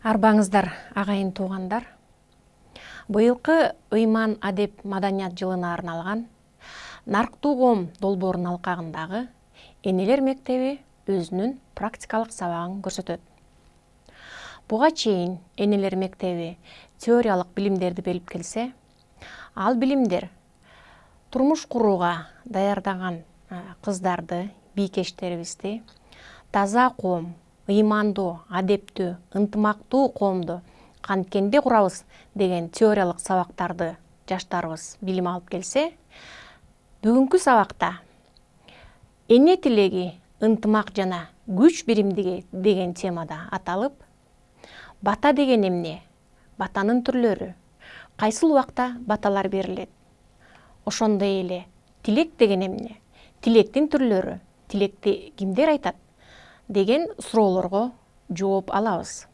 Арбаңыздар, агайын туугандар. Быйылкы ыйман адеп маданият жылына арналган Нарктуу коом долбоорунун алкагындагы энелер мектеби өзүнүн практикалык сабагын көрсөтөт. Буга чейин энелер мектеби теориялык билимдерди берип келсе, ал билимдер турмуш курууга даярдаган кыздарды, бийкештерибизди таза коом, ыймандуу, адептүү, ынтымактуу коомду канткенде курабыз деген теориялык сабактарды жаштарыбыз билим алып келсе, бүгүнкү сабакта эне тилеги, ынтымак жана күч биримдиги деген темада аталып, бата деген эмне, батанын түрлөрү, кайсыл убакта баталар берилет, ошондой эле тилек деген эмне, тилектин түрлөрү, тилекти кимдер айтат деген суроолорго жооп алабыз.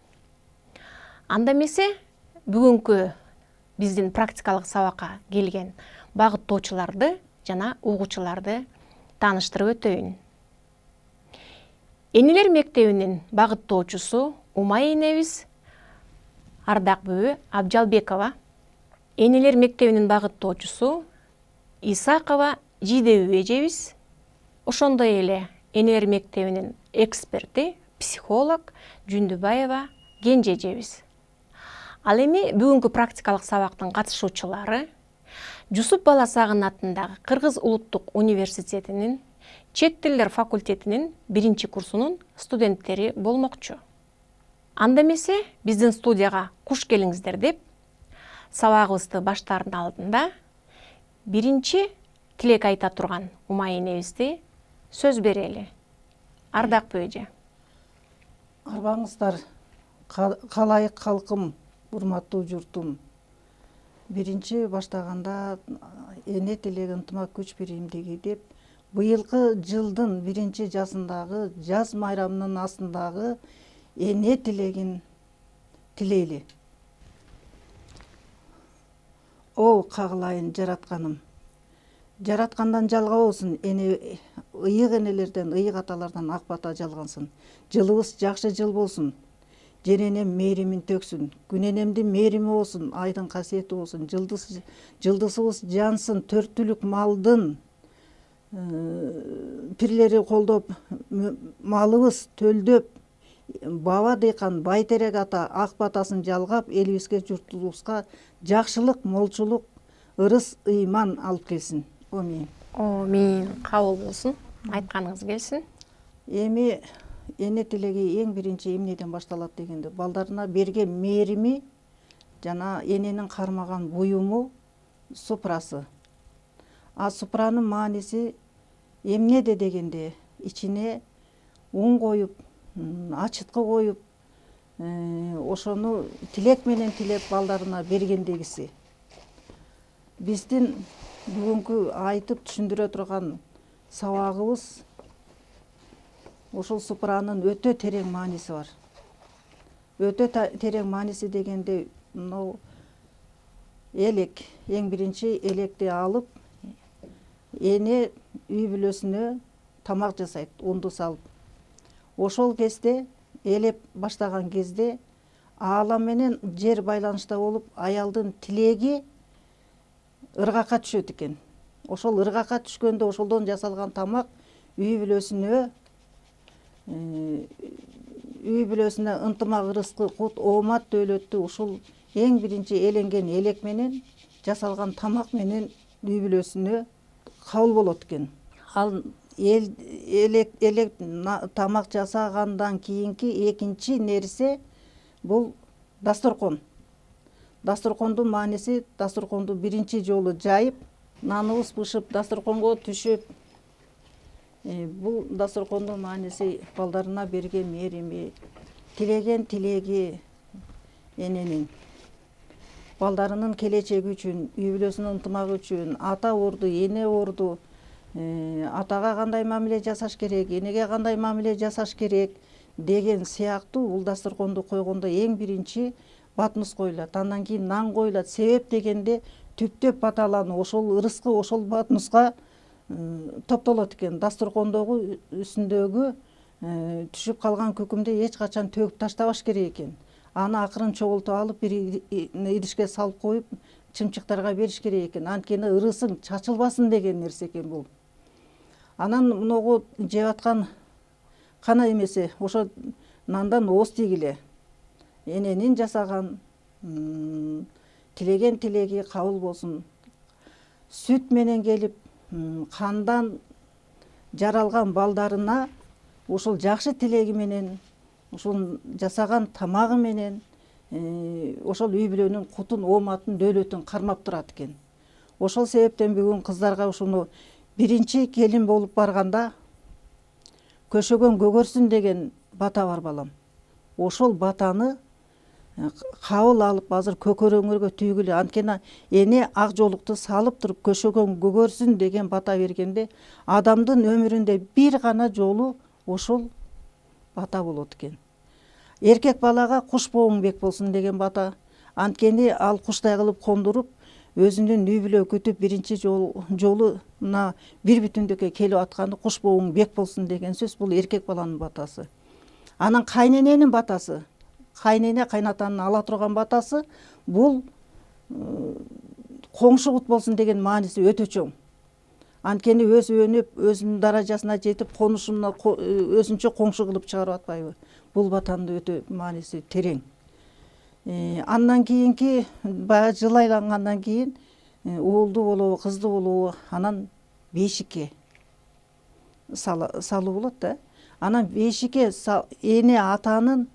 Анда эмесе бүгүнкү биздин практикалык сабакка келген багыттоочуларды жана угуучуларды тааныштырып өтөйүн. Энелер мектебинин багыттоочусу Умай энебиз, ардак бүбү Абжалбекова, энелер мектебинин багыттоочусу Исакова Жидебү эжебиз, ошондой эле энелер мектебинин эксперти, психолог Жүндүбаева Кенже эжебиз. Ал эми бүгүнкү практикалык сабактын катышуучулары Жусуп Баласагын атындагы Кыргыз улуттук университетинин чет тилдер факультетинин 1 курсунун студенттери болмокчу. Анда эмесе биздин студияга куш келиңиздер деп, сабагыбызды баштаардын алдында биринчи тилек айта турган Умай энебизди сөз берели. Ардакбү эже. Арбаңыздар, калайык калкым, урматтуу журтум. Биринчи баштаганда эне тилеги, ынтымак, күч биримдиги деп, быйылкы жылдын 1-жазындагы жаз майрамынын астындагы эне тилегин тилейли. О кагылайын жаратканым, жараткандан жалгабосун, ыйык энелерден, ыйык аталардан ак бата жалгансын. Жылыбыз жакшы жыл болсун, жер энем мээримин төксүн, күн энемдин мээрими болсун, айдын касиети болсун, жылдызыбыз жансын, төрттүлүк малдын пирлери колдоп, малыбыз төлдөп, баба дыйкан, байтерек ата ак батасын жалгап, элибизге, журтубузга жакшылык, молчулук, ырыс, ыйман алып келсин. Амин. Амин. Кабыл болсун. Айтканыңыз келсин. Эми эне тилеги эң биринчи эмнеден башталат дегенде, балдарына берген мээрими жана эненин кармаган буюму, супрасы. А супранын мааниси эмнеде дегенде, ичине ун коюп, ачыткы коюп, ошону тилек менен тилеп балдарына бергендегиси. Биздин бүгүнкү айтып түшүндүрө турган сабагыбыз ошол супранын өтө терең мааниси бар. Өтө терең мааниси дегенде, мынау элек, эң биринчи электи алып, эне үй бүлөсүнө тамак жасайт, унду салып. Ошол кезде, элеп баштаган кезде, аала менен жер байланышта болуп, аялдын тилеги ыргакка түшөт экен. Ошол ыргакка түшкөндө ошолдон жасалган тамак үй бүлөсүнө ынтымак, ырыскы, кут, оомат, дөөлөттү ушул эң биринчи эленген элек менен жасалган тамак менен үй бүлөсүнө кабыл болот экен. Ал элек тамак жасагандан кийинки экинчи нерсе бул дасторкон. Дасторкондун мааниси, дасторконду биринчи жолу жайып, наныбыз бышып, дасторконго түшүп, бул дасторкондун мааниси балдарына берген мээрими, тилеген тилеги эненин. Балдарынын келечеги үчүн, үй бүлөсүнүн ынтымагы үчүн, ата орду, эне орду, атага кандай мамиле жасаш керек, энеге кандай мамиле жасаш керек деген сыяктуу бул дасторконду койгондо эң биринчи батнус коюлат. Андан кийин нан коюлат. Себеп дегенде түптөп баталануу ошол ырыскы, ошол батнуска топтолот экен. Дасторкондогу үстүндөгү түшүп калган күкүмдү эч качан төгүп таштабаш керек экен. аны акырын чогултуп алып бир идишке салып коюп чымчыктарга бериш керек экен, анткени ырысың чачылбасын деген нерсе экен бул. Анан могу жеп аткан кана эмесе ошо нандан ооз тийгиле. Эненин жасаган тилеген тилеги кабыл болсун. Сүт менен келип кандан жаралган балдарына ошол жакшы тилеги менен, ошол жасаган тамагы менен ошол үй бүлөнүн кутун, ооматын, дөөлөтүн кармап турат экен. Ошол себептен бүгүн кыздарга ушуну биринчи келин болуп барганда көшөгөн көгөрсүн деген бата бар балам. Ошол батаны кабыл алып азыр көкөрөңөргө түйгүлө. Анткени эне ак жолукту салып туруп көшөгөн көгөрсүн деген бата бергенде адамдын өмүрүндө бир гана жолу ошол бата болот экен. Эркек балага куш боуң бек болсун деген бата. Анткени ал куштай кылып кондуруп, өзүнүн үй бүлө күтүп биринчи жолу мына бир бүтүндүккө келип атканы куш боуң бек болсун деген сөз, бул эркек баланын батасы. Анан кайнененин батасы, кайнене кайнатанын ала турган батасы, бул коңшу кут болсун деген мааниси өтө чоң. Анткени өзү өнүп, өзүнүн даражасына жетип, конушуна өзүнчө коңшу кылып чыгарып атпайбы? Бул батанын өтө мааниси терең. Андан кийинки баягы жыл айлангандан кийин уулду болобу, кызды болобу, анан бешикке салуу болот да. Анан бешикке эне атанын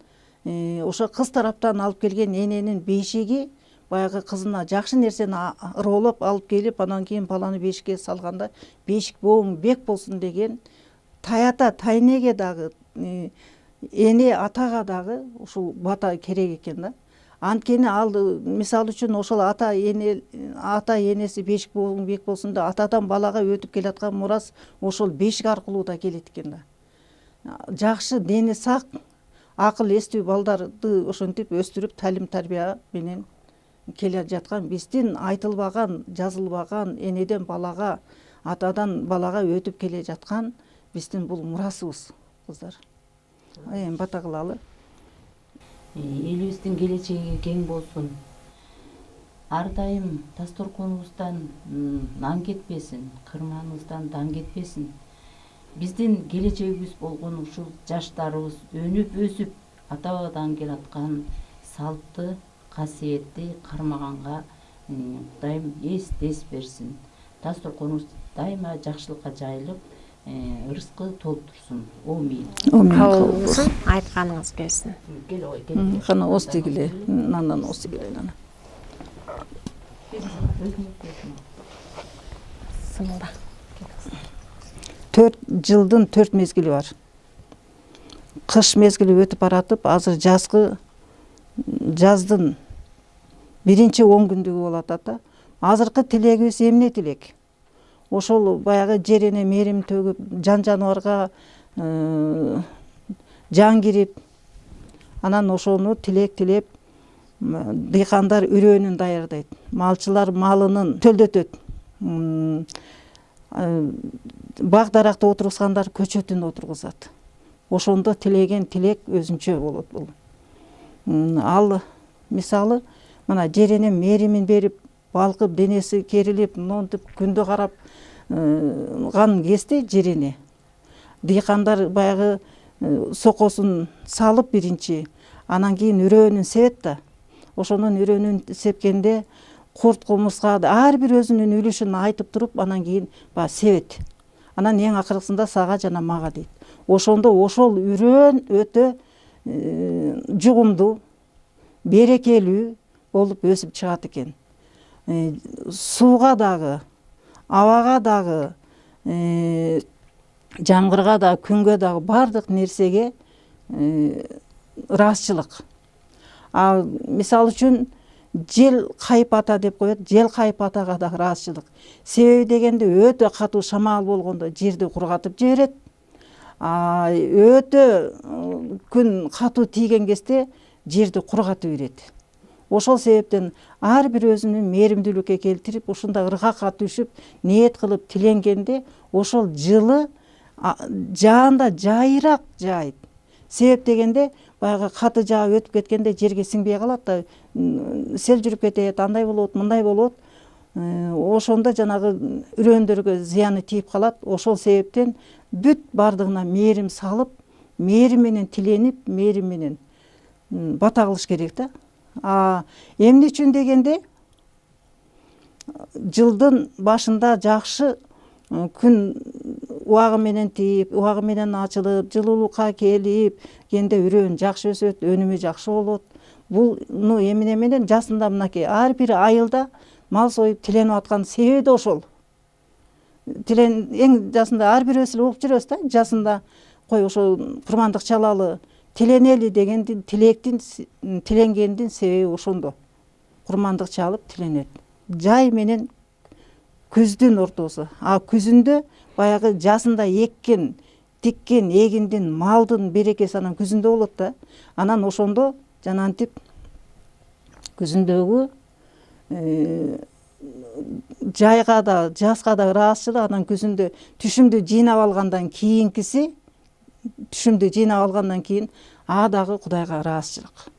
ошо кыз тараптан алып келген эненин бешиги баягы кызына жакшы нерсени ыроолоп алып келип, анан кийин баланы бешикке салганда бешик боуң бек болсун деген таята, тайнеге дагы, эне атага дагы ушул бата керек экен да. Анткени ал мисалы үчүн ошол ата энеси бешик боуң бек болсун да, атадан балага өтүп келаткан мурас ошол бешик аркылуу да келет экен да. Жакшы, дени сак, акыл эстүү балдарды ошентип өстүрүп, талим тарбия менен келе жаткан, биздин айтылбаган, жазылбаган, энеден балага, атадан балага өтүп келе жаткан биздин бул мурасыбыз, кыздар. Эми бата кылалы. Элибиздин келечеги кең болсун. Ар дайым тас торкунубуздан нан кетпесин, кырманыбыздан дан кетпесин. Биздин келечегибиз болгон ушул жаштарыбыз өнүп өсүп, ата бабадан келаткан салтты, касиетти кармаганга Кудайым эс берсин. Тас торкунубуз дайыма жакшылыкка жайылып, ырыскы толуп турсун. Омин. Кабыл болсун, айтканыңыз келсин. Кел ой, кел. Кана ооз тийгиле, нандан ооз тийгиле нана. Сымылда. 4 жылдын 4 мезгили бар. Кыш мезгили өтүп баратып, азыр жаздын биринчи 10 күндүгү болот ата. Азыркы тилегибиз эмне тилек? Ошол баягы жер эне мээрим төгүп, жан жаныбарга жан кирип, анан ошону тилеп дыйкандар үрөөнүн даярдайт. Малчылар малынын төлдөтөт. Бак даракта отургузгандар көчөтүн отургузат. Ошондо тилеген тилек өзүнчө болот бул. Ал мисалы мына жер эне мээримин берип, балкып, денеси керилип, монтип күндө карап ган кезде жер эне. Дыйкандар баягы сокосун салып биринчи, анан кийин үрөөнүн себет да. Ошонун үрөөнүн сепкенде курт кумуска ар бир өзүнүн үлүшүн айтып туруп, анан кийин баягы себет. Анан эң акыркысында сага жана мага дейт. Ошондо ошол үрөөн өтө жугумдуу, берекелүү болуп өсүп чыгат экен. Сууга дагы, абага дагы, жамгырга да, күнгө дагы бардык нерсеге ыраазычылык. Мисалы үчүн жел кайып ата деп коет, жел кайып атага да ыраазычылык. Себеби дегенде өтө катуу шамал болгондо жерди кургатып жиберет. Өтө күн катуу тийген кезде жерди кургатып берет. Ошол себептен ар бир өзүнүн мээримдүүлүккө келтирип, ушундай ыргакка түшүп, ниет кылып тиленгенде ошол жылы жаанда жайыраак жаайт. себеп дегенде баягы каты жаап өтүп кеткенде жерге сиңбей калат да, сел жүрүп кетет, андай болот, мындай болот. Ошондо жанагы үрөндөргө зыяны тийип калат. Ошол себептен бүт бардыгына мээрим салып, мээрим менен тиленип, мээрим менен бата кылыш керек да. Эмне үчүн дегенде, жылдын башында жакшы күн убагы менен тийип, убагы менен ачылып, жылуулукка келип кенде үрөөн жакшы өсөт, өнүмү жакшы болот. Буну эмне менен жасында мынакей ар бир айылда мал союп тиленип аткан себеби да ошол. Эң жасында ар бирөөбүз эле угуп жүрөбүз да, жасында кой ошол курмандык чалалы, тиленели дегендин, тилектин, тиленгендин себеби ошондо. Курмандык чалып тиленет. Жай менен күздүн ортосу. Күзүндө баягы жасында эккен, тиккен, эгиндин, малдын берекеси анан күзүндө болот да. Анан ошондо жанантип күзүндөгү жайга да, жазга да ыраазычылык, анан күзүндө түшүмдү жыйнап алгандан кийинкиси, түшүмдү жыйнап алгандан кийин дагы Кудайга ыраазычылык.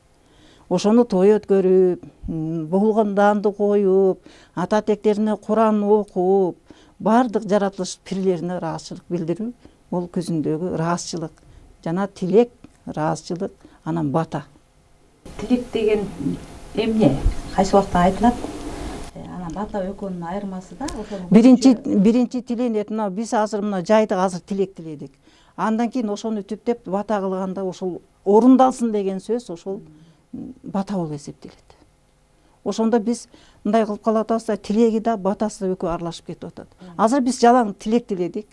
Ошону той өткөрүп, болгонданды коюп, ата тектерине Куран окуп, бардык жаратылыш пирлерине ыраазычылык билдирүү, бул күзүндөгү ыраазычылык. Жана тилек, ыраазычылык, анан бата. Тилек деген эмне? Кайсы убакта айтылат? Анан бата экөөнүн айырмасы да? Биринчи тиленет, биз азыр мына жайдык азыр тилек тиледик. Андан кийин ошону түптеп бата кылганда ошол орундалсын деген сөз ошол бата болуп эсептелет. Ошондо биз мындай кылып калып атабыз да, тилеги да, батасы да экөө аралашып кетип атат. Азыр биз жалаң тилек тиледик.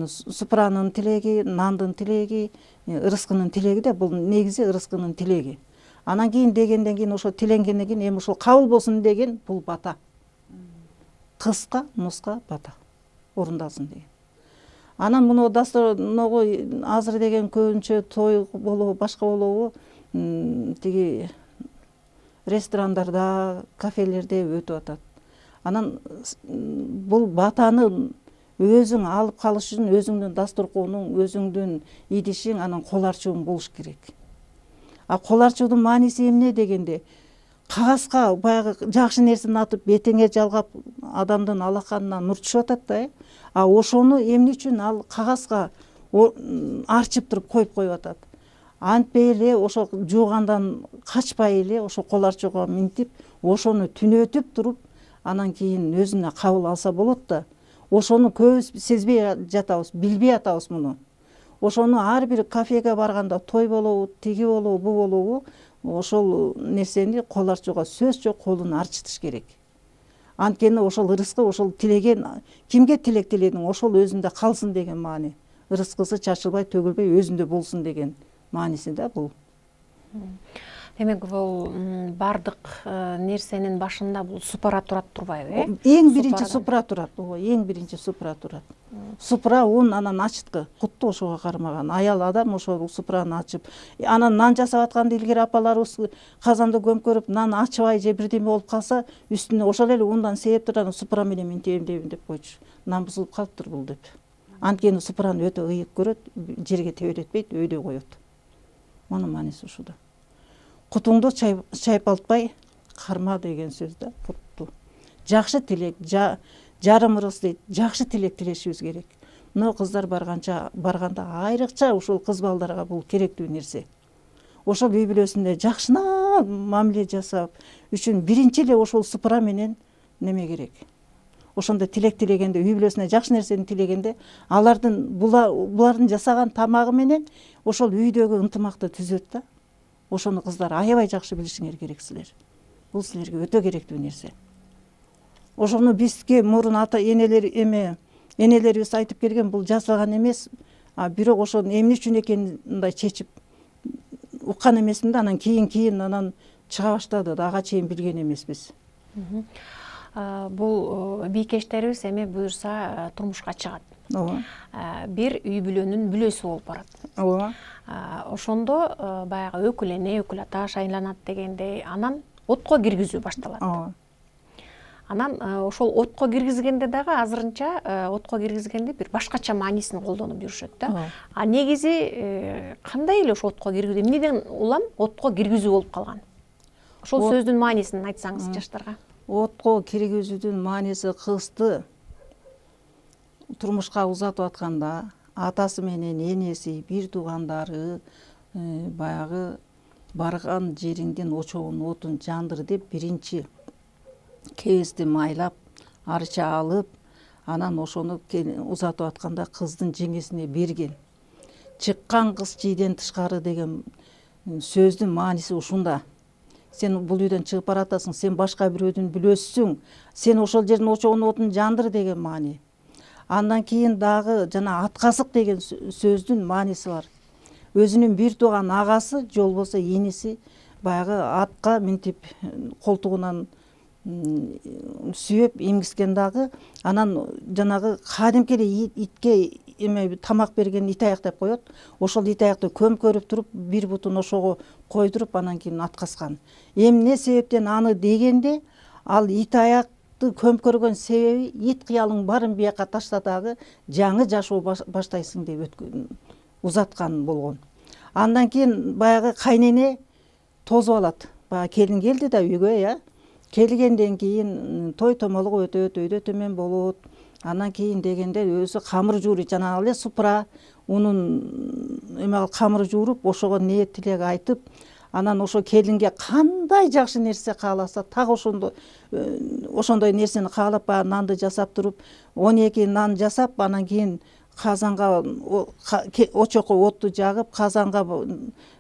Супранын тилеги, нандын тилеги, ырыскынын тилеги да, бул негизи ырыскынын тилеги. Анан кийин дегенден кийин ошо тиленгенден кийин эми ошол кабыл болсун деген бул бата. Кыска, нуска бата. Орундалсын деген. Анан муну дасторного азыр деген көбүнчө той болобу, башка болобу, тиги ресторандарда, кафелерде өтүп атат. Анан бул батаны өзүң алып калыш үчүн өзүңдүн дасторконуң, өзүңдүн идишиң, анан кол арчууң болуш керек. Кол арчуудун мааниси эмне дегенде, кагазга баягы жакшы нерсени атып, бетиңе жалгап, адамдын алаканына нур түшүп атат да. Ошону эмне үчүн ал кагазга арчып туруп коюп атат. Антпей эле ошо жуугандан качпай эле ошо кол арчууга минтип, ошону түнөтүп туруп, анан кийин өзүнө кабыл алса болот да. Ошону көбүбүз сезбей жатабыз, билбей атабыз муну. Ошону ар бир кафеге барганда, той болобу, тиги болобу, бу болобу, ошол нерсени кол арчууга сөз жок, колун арчытыш керек. Анткени ошол ырыскы, ошол тилеген, кимге тилек тиледиң, ошол өзүндө калсын деген маани. Ырыскысы чачылбай, төгүлбөй өзүндө болсун деген мааниси да бул. Демек бул бардык нерсенин башында бул супра турат турбайбы, Эң биринчи супра турат, эң биринчи супра турат. Супра ун, анан ачыткы, кутту ошого кармаган. Аял адам ошол супраны ачып, анан нан жасап атканда илгери апаларыбыз казанды көмкөрүп, нан ачыбай же бирдеме болуп калса, үстүнө ошол эле ундан сээп турган супра менен минтейм деп койчу. Нан бузулуп калыптыр бул деп. Анткени супраны өтө ыйык көрөт, жерге тебелетпейт, өйдө коет. Мунун мааниси ушуда. Кутуңду чайпалтпай карма деген сөз да, кутту. Жакшы тилек, жарым ырыс дейт, жакшы тилек тилешибиз керек. Мына кыздар барганда айрыкча ушул кыз балдарга бул керектүү нерсе. Ошол үй бүлөсүндө жакшына мамиле жасап үчүн биринчи эле ошол супра менен неме керек. Ошондо тилек тилегенде, үй бүлөсүнө жакшы нерсени тилегенде, булардын жасаган тамагы менен ошол үйдөгү ынтымакты түзөт да. Ошону кыздар аябай жакшы билишиңер керек силер. Бул силерге өтө керектүү нерсе. Ошону бизге мурун ата энелерибиз айтып келген, бул жазылган эмес, бирок ошонун эмне үчүн экенин мындай чечип уккан эмесмин да, анан кийин анан чыга баштады да, ага чейин билген эмеспиз. Бул бийкештерибиз эми буюрса турмушка чыгат. Ооба. Бир үй бүлөнүн бүлөсү болуп барат. Ооба. Ошондо баягы өкүл эне, өкүл ата шайланат дегендей, анан отко киргизүү башталат. Анан ошол отко киргизгенде дагы азырынча отко киргизгенде бир башкача маанисин колдонуп жүрүшөт да. А негизи кандай эле ошо отко киргизүү, эмнеден улам отко киргизүү болуп калган? Ошол сөздүн маанисин айтсаңыз жаштарга. Отко киргизүүдүн мааниси кызды турмушка узатып атканда атасы менен энеси, бир туугандары баягы барган жериңдин очогун отун жандыр деп биринчи кебезди майлап, арча алып, анан ошону узатып атканда кыздын жеңесине берген. Чыккан кыз чийден тышкары деген сөздүн мааниси ушунда. Сен бул үйдөн чыгып баратасың, сен башка бирөөдүн бүлөсүсүң, сен ошол жердин очогун отун жандыр деген маани. Андан кийин дагы жана аткасык деген сөздүн мааниси бар. Өзүнүн бир тууган агасы же болбосо энеси баягы атка минтип колтугунан сүйөп эмгискен дагы, анан жанагы кадимки эле итке эме тамак берген ит аяк деп коет. Ошол ит аякты көмкөрүп туруп, бир бутун ошого койдуруп, анан кийин аткаскан. Эмне себептен аны дегенде, ал ит аякты көмкөргөн себеби ит кыялың баарын бияка ташта дагы жаңы жашоо баштайсың деп узаткан болгон. Андан кийин баягы кайнене тозуп алат. Баягы келин келди да үйгө, келгенден кийин той томолугу өтөт, өйдө төмөн болот. Андан кийин дегенде өзү камыр жууруп, жана эле супра унун эме камыр жууруп, ошого ниет тилек айтып, анан ошо келинге кандай жакшы нерсе кааласа, так ошондой нерсени каалап, баягы нанды жасап туруп, 12 нан жасап, анан кийин казанга очокко отту жагып, казанга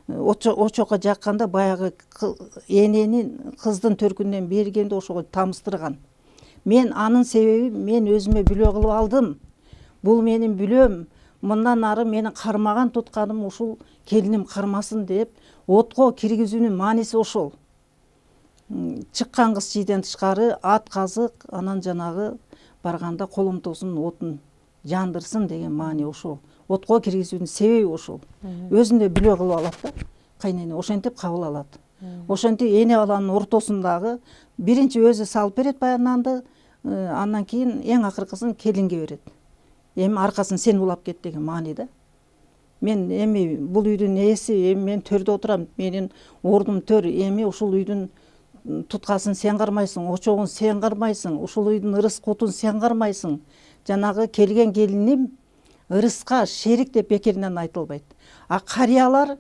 очокко жакканда баягы эненин кыздын төркүнөн бергенде ошого тамыстырган. Мен анын себеби мен өзүмө бүлө кылып алдым. Бул менин бүлөм. Мындан ары менин кармаган тутканым ушул келиним кармасын деп отко киргизүүнүн мааниси ошол. Чыккан кыз чийден тышкары, ат казык, анан жанагы барганда коломтосун отун жандырсын деген маани ошол. Отко киргизүүнүн себеби ошол. Өзүндө бүлө кылып алат да, кайнене ошентип кабыл алат. Ошентип эне баланын ортосундагы биринчи өзү салып берет баягы нанды, андан кийин эң акыркысын келинге берет. Эми аркасын сен улап кет деген маани да. Мен эми бул үйдүн ээси, эми мен төрдө отурам, менин ордум төр, эми ушул үйдүн туткасын сен кармайсың, очогун сен кармайсың, ушул үйдүн ырыс кутун сен кармайсың. Жанагы келген келиним ырыска шерик деп бекеринен айтылбайт. А карыялар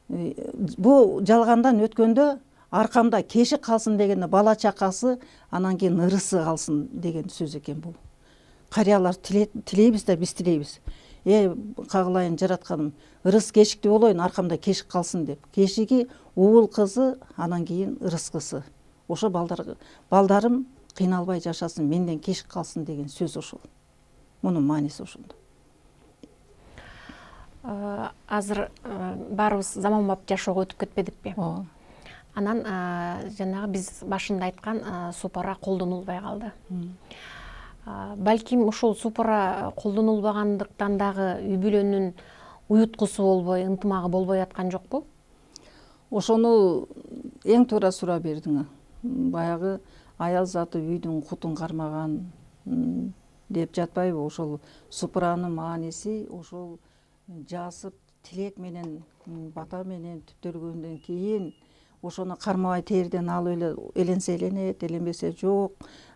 бул жалгандан өткөндө аркамда кешик калсын дегенде бала чакасы, анан кийин ырысы калсын деген сөз экен бул. Карыялар тилейбиз да биз тилейбиз. Кагылайын жаратканым, ырыс кешикти болоюн, аркамда кешик калсын деп. Кешиги уул кызы, анан кийин ырыс кызы. Ошо балдарым кыйналбай жашасын, менден кешик калсын деген сөз ошол. Мунун мааниси ошондо. Азыр баарыбыз заманбап жашоого өтүп кетпедикпи? Ооба. Анан жанагы биз башында айткан супара колдонулбай калды. Балким ушул супара колдонулбагандыктан дагы үй бүлөнүн уюткусу болбой, ынтымагы болбой аткан жокпу? Ошону эң туура сурап бердиң. Баягы аял заты үйдүн кутун кармаган деп жатпайбы? Ошол супаранын мааниси ошол жасып тилек менен, бата менен түптөлгөндөн кийин ошону кармабай терден алып эле эленсе эленет, эленбесе жок.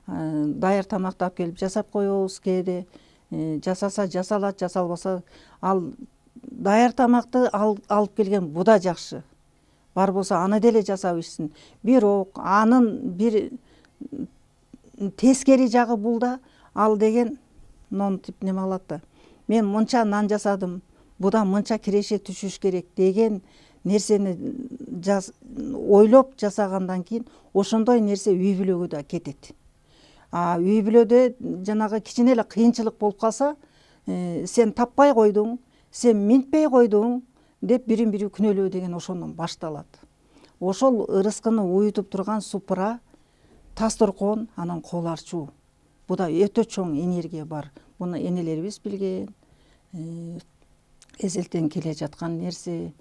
Даяр тамакты алып келип жасап коебуз кээде. Жасаса жасалат, жасалбаса ал даяр тамакты алып келген буда жакшы. Бар болсо аны деле жасап ичсин. Бирок анын бир тескери жагы булда ал деген нонтип неме алат да. Мен мынча нан жасадым, будан мынча киреше түшүш керек деген нерсени ойлоп жасагандан кийин ошондой нерсе үй бүлөгө да кетет. Үй бүлөдө жанагы кичине эле кыйынчылык болуп калса, сен таппай койдуң, сен минтпей койдуң деп бирин бири күнөөлөө деген ошондон башталат. Ошол ырыскыны уютуп турган супра, тасторкон, анан кол арчуу. Буда өтө чоң энергия бар. Буну энелерибиз билген, эзелтен келе жаткан нерсе.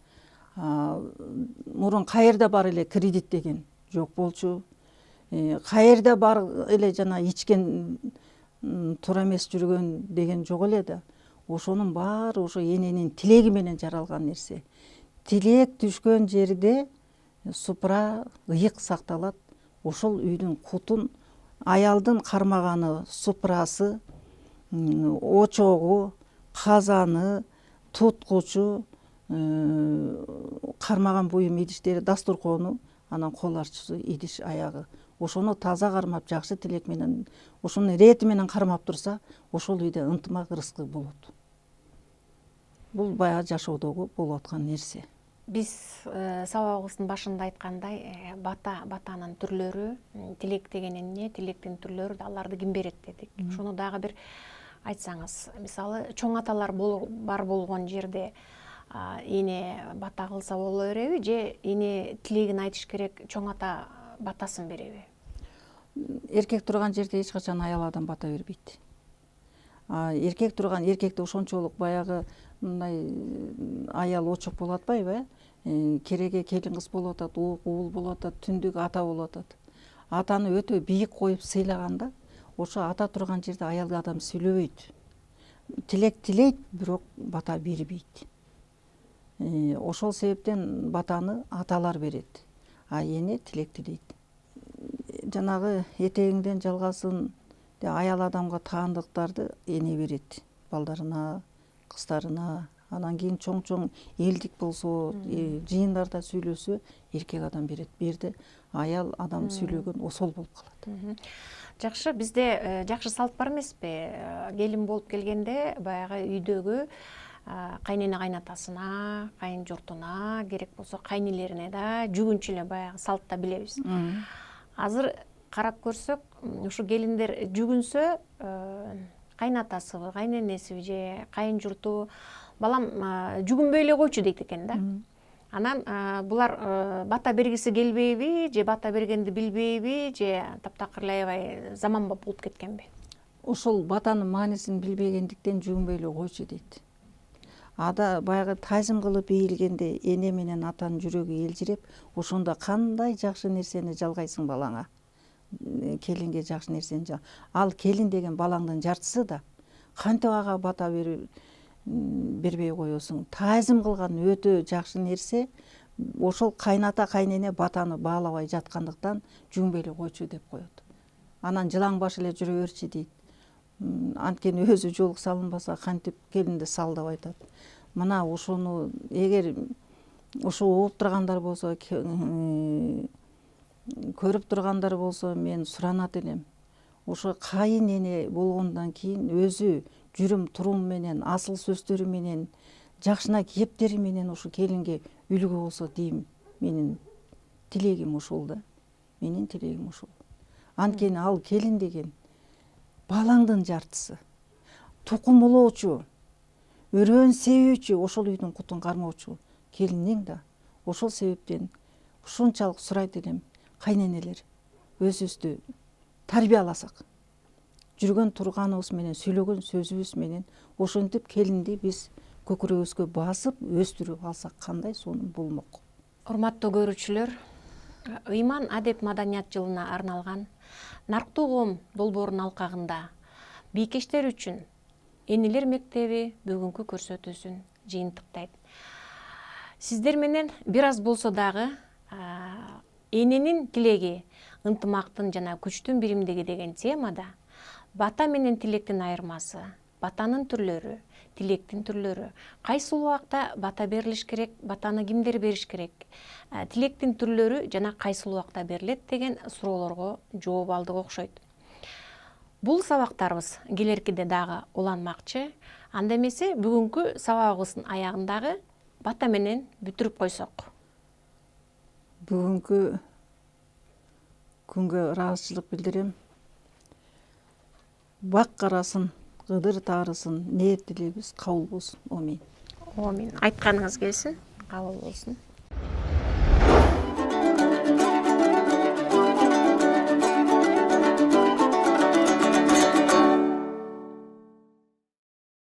Мурун каерде бар эле кредит деген жок болчу. каерде бар эле жана ичкен туура эмес жүргөн деген жок эле да. Ошонун баары ошо эненин тилеги менен жаралган нерсе. Тилек түшкөн жерде супра ыйык сакталат. Ошол үйдүн кутун аялдын кармаганы супрасы, очогу, казаны, туткучу, кармаган буюм идиштери, дастуркону, анан кол арчысы, идиш аягы. Ошону таза кармап, жакшы тилек менен, ошонун рети менен кармап турса, ошол үйдө ынтымак, ырыскы болот. Бул баягы жашоодогу болуп аткан нерсе. Биз сабагыбыздын башында айткандай, батанын түрлөрү, тилек деген эмне, тилектин түрлөрү, аларды ким берет дедик. Ошону дагы бир айтсаңыз, мисалы чоң аталар бар болгон жерде эне бата кылса боло береби, же эне тилегин айтыш керек, чоң ата батасын береби? Эркек турган жерде эч качан аял адам бата бербейт. Эркек турган, эркекте ошончолук баягы мындай аял очок болуп атпайбы, кереге келин кыз болуп атат, уул болуп атат, түндүк ата болуп атат. Атаны өтө бийик коюп сыйлаганда, ошо ата турган жерде аял адам сүйлөбөйт. Тилек тилейт, бирок бата бербейт. Ошол себептен батаны аталар берет, а эне тилек тилейт. Жанагы этегиңден жалгасын аял адамга таандыктарды эне берет, балдарына, кыздарына. Анан кийин чоң элдик болсо, жыйындарда сүйлөсө, эркек адам берет. Берде аял адам сүйлөгөн осол болуп калат. Жакшы, бизде жакшы салт бар эмеспи? Келин болуп келгенде баягы үйдөгү кайнене кайнатасына, кайын журтуна, керек болсо кайнелерине да жүгүнчү эле баягы салтта билебиз. Азыр карап көрсөк, ушу келиндер жүгүнсө, кайнатасыбы, кайненесиби же кайын журту балам жүгүнбөй эле койчу дейт экен да. Анан булар бата бергиси келбейби, же бата бергенди билбейби, же таптакыр эле аябай заманбап болуп кеткенби? Ошол батанын маанисин билбегендиктен жүгүнбөй эле койчу дейт. Ада баягы тайзым кылып ийилгенде эне менен атанын жүрөгү элжиреп, ошондо кандай жакшы нерсени жалгайсың балаңа. Келинге жакшы нерсени ал келин деген балаңдын жартысы да. Кантип ага бата бербей коесуң? Тайзым кылган өтө жакшы нерсе. Ошол кайната кайнене батаны баалабай жаткандыктан жүгүнбөй эле койчу деп коет. Анан жылаң баш эле жүрө берчи дейт. Анткени өзү жоолук салынбаса кантип келинди сал деп айтат. Мына ошону эгер ошо угуп тургандар болсо, көрүп тургандар болсо, мен суранат элем. Ошо кайын эне болгондон кийин өзү жүрүм турум менен, асыл сөздөрү менен, жакшына кептери менен ошо келинге үлгү болсо дейм. Менин тилегим ошол да. Менин тилегим ошол. Анткени ал келин деген балаңдын жартысы. Тукум улоочу, өрөөн себүүчү, ошол үйдүн кутун кармоочу келиниң да. Ошол себептен ушунчалык сурайт элем, кайненелер өзүбүздү тарбияласак, жүргөн турганыбыз менен, сүйлөгөн сөзүбүз менен ошентип келинди биз көкүрөгүбүзгө басып өстүрүп алсак кандай сонун болмок. Урматтуу көрүүчүлөр, ыйман адеп маданият жылына арналган Нарктуу коом долбоорунун алкагында бийкештер үчүн энелер мектеби бүгүнкү көрсөтүүсүн жыйынтыктайт. Сиздер менен бир аз болсо дагы эненин тилеги, ынтымактын жана күчтүн биримдиги деген темада бата менен тилектин айырмасы, батанын түрлөрү, тилектин түрлөрү, кайсы убакта бата берилиш керек, батаны кимдер бериш керек, тилектин түрлөрү жана кайсы убакта берилет деген суроолорго жооп алдык окшойт. Бул сабактарыбыз келеркиде дагы уланмакчы. Анда эмесе бүгүнкү сабагыбыздын аягындагы бата менен бүтүрүп койсок. Бүгүнкү күнгө ыраазычылык билдирем. Бак карасын, кыдыр таарысын, ниет тилейбиз, кабыл болсун. Амин. Амин. Айтканыңыз келсин, кабыл болсун.